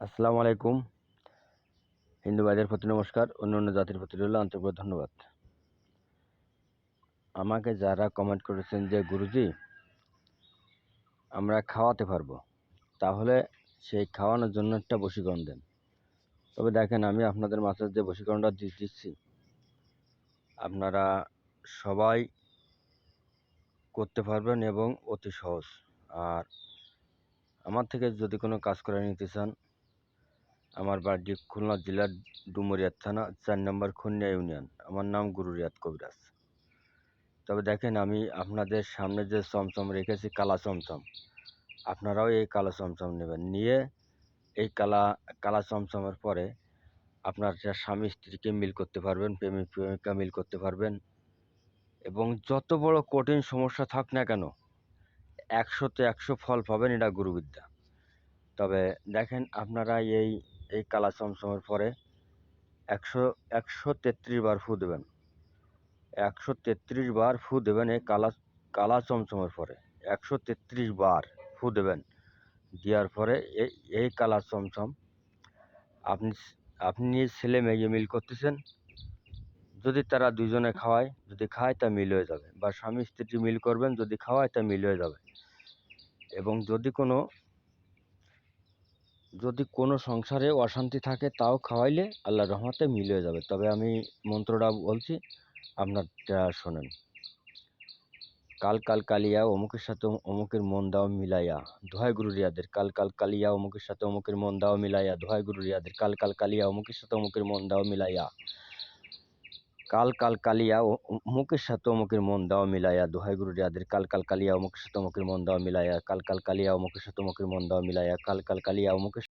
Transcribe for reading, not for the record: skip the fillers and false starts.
আসসালামু আলাইকুম। হিন্দু ভাইদের প্রতি নমস্কার। অন্যান্য জাতির প্রতি রইল আন্তরিক ধন্যবাদ। আমাকে যারা কমেন্ট করেছেন যে, "গুরুজি আমরা খাওয়াতে পারবো। তাহলে সেই খাওয়ানোর জন্য একটা বশীকরণ দেন।" তবে দেখেন আমি আপনাদের মাঝে যে বশীকরণটা দিচ্ছি, আপনারা সবাই করতে পারবেন এবং অতি সহজ। আর আমার থেকে যদি কোনো কাজ করে নিতে চান, আমার বাড়ি খুলনা জেলার ডুমুরিয়া থানা ৪ নম্বর খুনিয়া ইউনিয়ন। আমার নাম গুরু রিয়াদ কবিরাজ। তবে দেখেন আমি আপনাদের সামনে যে চমচম রেখেছি কালা চমচম, আপনারাও এই কালো চমচম নেবেন। নিয়ে এই কালা চমচমের পরে আপনার স্বামী স্ত্রীকে মিল করতে পারবেন, প্রেমিক প্রেমিকা মিল করতে পারবেন এবং যত বড় কঠিন সমস্যা থাক না কেন ১০০-তে ১০০ ফল পাবেন, এটা গুরুবিদ্যা। তবে দেখেন আপনারা এই কালা চমচমের পরে ১৩৩ বার ফু দেবেন। ১৩৩ বার ফু দেবেন এই কালা চমচমের পরে। ১৩৩ বার ফু দেবেন। দেওয়ার পরে এই কালা চমচম আপনি আপনি ছেলে মেয়ে মিল করতেছেন। যদি তারা দুজনে খাওয়ায়, যদি খায় তা মিল হয়ে যাবে। বা স্বামী স্ত্রী মিল করবেন, যদি খাওয়ায় তা মিল হয়ে যাবে। এবং যদি কোনো সংসারে অশান্তি থাকে তাও খাওয়াইলে আল্লাহর রহমতে মিল হয়ে যাবে। তবে আমি মন্ত্রটা বলছি, আপনারটা শোনেন। কাল কাল কালিয়া অমুকের সাথে অমুকের মন দাও মিলাইয়া, দোহাই গুরু রিয়াদের। কাল কাল কালিয়া অমুকের সাথে অমুকের মন দাও মিলাইয়া, দোহাই গুরু রিয়াদের। কাল কাল কালিয়া অমুকের সাথে অমুকের মন দাও মিলাইয়া, কাল কাল কালিয়া অমুকের সাথে অমুকের মন দাও মিলাইয়া, দোহাই গুরু রিয়াদের। কাল কাল কালিয়া অমুকের সাথে অমুকের মন দাও মিলাইয়া, কাল কাল কালিয়া অমুকের সাথে অমুকের মন দাও মিলাইয়া, কাল কাল কালিয়া অমুকের